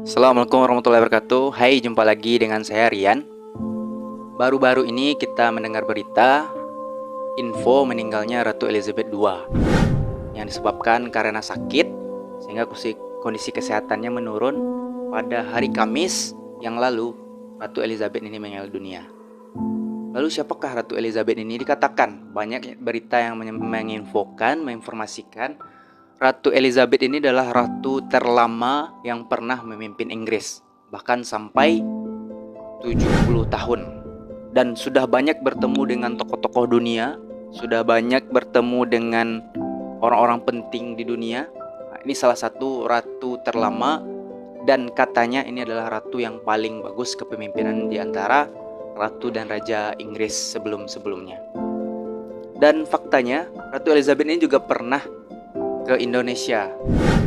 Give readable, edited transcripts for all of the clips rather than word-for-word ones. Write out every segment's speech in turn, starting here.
Assalamualaikum warahmatullahi wabarakatuh. Hai, jumpa lagi dengan saya Rian. Baru-baru ini kita mendengar berita info meninggalnya Ratu Elizabeth II yang disebabkan karena sakit sehingga kondisi kesehatannya menurun. Pada hari Kamis yang lalu Ratu Elizabeth ini meninggal dunia. Lalu siapakah Ratu Elizabeth ini? Dikatakan banyak berita yang menginformasikan Ratu Elizabeth ini adalah ratu terlama yang pernah memimpin Inggris, bahkan sampai 70 tahun. Dan sudah banyak bertemu dengan tokoh-tokoh dunia, sudah banyak bertemu dengan orang-orang penting di dunia. Ini salah satu ratu terlama dan katanya ini adalah ratu yang paling bagus kepemimpinan di antara ratu dan raja Inggris sebelum-sebelumnya. Dan faktanya, Ratu Elizabeth ini juga pernah ke Indonesia.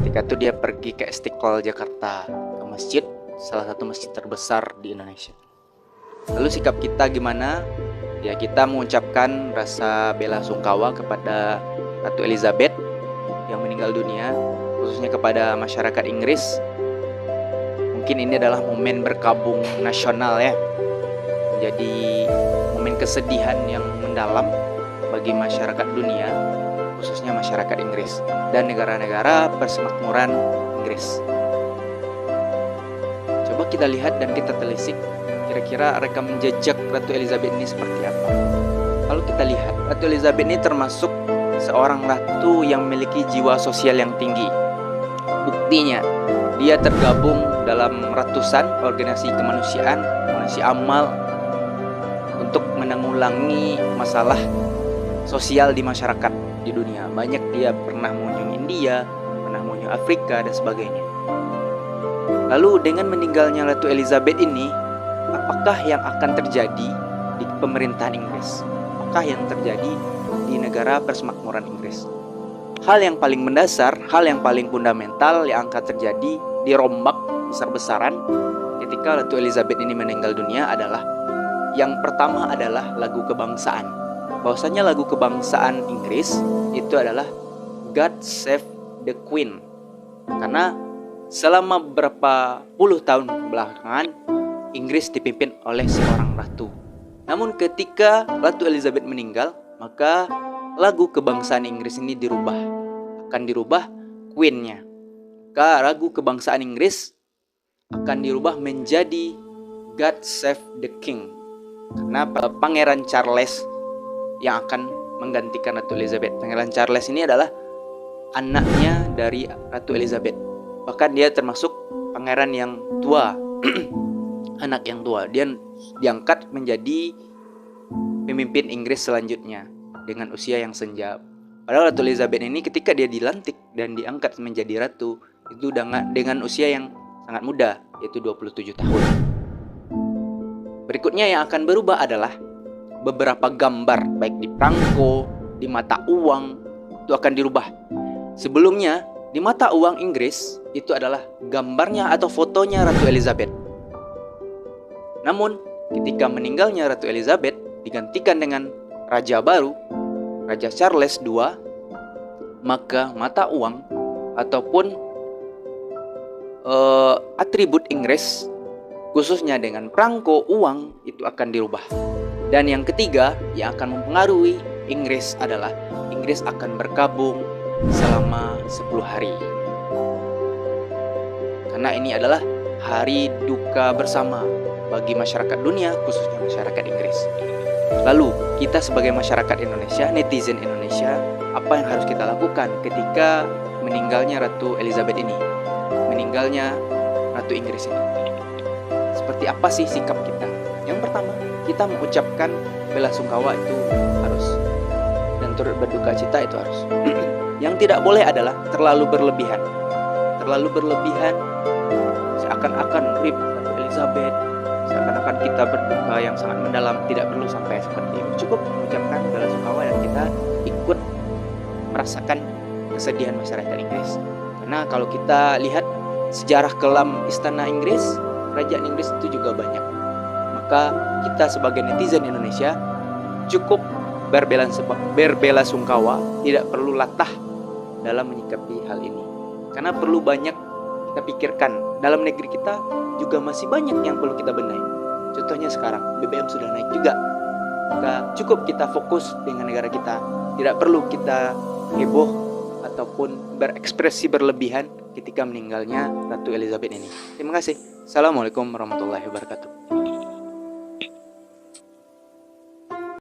Ketika itu dia pergi ke Istiqlal Jakarta, ke masjid, salah satu masjid terbesar di Indonesia. Lalu sikap kita gimana? Ya, kita mengucapkan rasa bela sungkawa kepada Ratu Elizabeth yang meninggal dunia, khususnya kepada masyarakat Inggris. Mungkin ini adalah momen berkabung nasional ya, menjadi momen kesedihan yang mendalam bagi masyarakat dunia, khususnya masyarakat Inggris dan negara-negara persemakmuran Inggris. Coba kita lihat dan kita telisik kira-kira rekam jejak Ratu Elizabeth ini seperti apa. Kalau kita lihat, Ratu Elizabeth ini termasuk seorang ratu yang memiliki jiwa sosial yang tinggi. Buktinya, dia tergabung dalam ratusan organisasi kemanusiaan, organisasi amal untuk menanggulangi masalah sosial di masyarakat di dunia. Banyak dia pernah mengunjungi India, pernah mengunjungi Afrika dan sebagainya. Lalu dengan meninggalnya Ratu Elizabeth ini, apakah yang akan terjadi di pemerintahan Inggris? Apakah yang terjadi di negara persemakmuran Inggris? Hal yang paling mendasar, hal yang paling fundamental yang akan terjadi, dirombak besar-besaran ketika Ratu Elizabeth ini meninggal dunia adalah yang pertama adalah lagu kebangsaan. Bahwasanya lagu kebangsaan Inggris itu adalah God Save the Queen. Karena selama beberapa puluh tahun belakangan Inggris dipimpin oleh seorang ratu. Namun ketika Ratu Elizabeth meninggal, maka lagu kebangsaan Inggris ini akan dirubah Queen-nya. Maka lagu kebangsaan Inggris akan dirubah menjadi God Save the King. Karena Pangeran Charles yang akan menggantikan Ratu Elizabeth. Pangeran Charles ini adalah anaknya dari Ratu Elizabeth. Bahkan dia termasuk pangeran yang tua, anak yang tua. Dia diangkat menjadi pemimpin Inggris selanjutnya dengan usia yang senja. Padahal Ratu Elizabeth ini ketika dia dilantik dan diangkat menjadi ratu itu dengan usia yang sangat muda, yaitu 27 tahun. Berikutnya yang akan berubah adalah beberapa gambar, baik di prangko, di mata uang, itu akan dirubah. Sebelumnya, di mata uang Inggris, itu adalah gambarnya atau fotonya Ratu Elizabeth. Namun, ketika meninggalnya Ratu Elizabeth, digantikan dengan raja baru, Raja Charles II, maka mata uang ataupun atribut Inggris, khususnya dengan prangko uang, itu akan dirubah. Dan yang ketiga yang akan mempengaruhi Inggris adalah Inggris akan berkabung selama 10 hari. Karena ini adalah hari duka bersama bagi masyarakat dunia, khususnya masyarakat Inggris. Lalu kita sebagai masyarakat Indonesia, netizen Indonesia, apa yang harus kita lakukan ketika meninggalnya Ratu Elizabeth ini, meninggalnya Ratu Inggris ini? Seperti apa sih sikap kita? Yang pertama, kita mengucapkan bela sungkawa itu harus, dan turut berduka cita itu harus. Yang tidak boleh adalah terlalu berlebihan. Terlalu berlebihan seakan-akan rip Ratu Elizabeth, seakan-akan kita berduka yang sangat mendalam. Tidak perlu sampai seperti itu. Cukup mengucapkan bela sungkawa dan kita ikut merasakan kesedihan masyarakat Inggris. Karena kalau kita lihat sejarah kelam istana Inggris, kerajaan Inggris itu juga banyak. Maka kita sebagai netizen Indonesia cukup berbela sungkawa, tidak perlu latah dalam menyikapi hal ini. Karena perlu banyak kita pikirkan. Dalam negeri kita juga masih banyak yang perlu kita benahi. Contohnya sekarang BBM sudah naik juga. Cukup kita fokus dengan negara kita. Tidak perlu kita heboh ataupun berekspresi berlebihan ketika meninggalnya Ratu Elizabeth ini. Terima kasih. Assalamualaikum warahmatullahi wabarakatuh.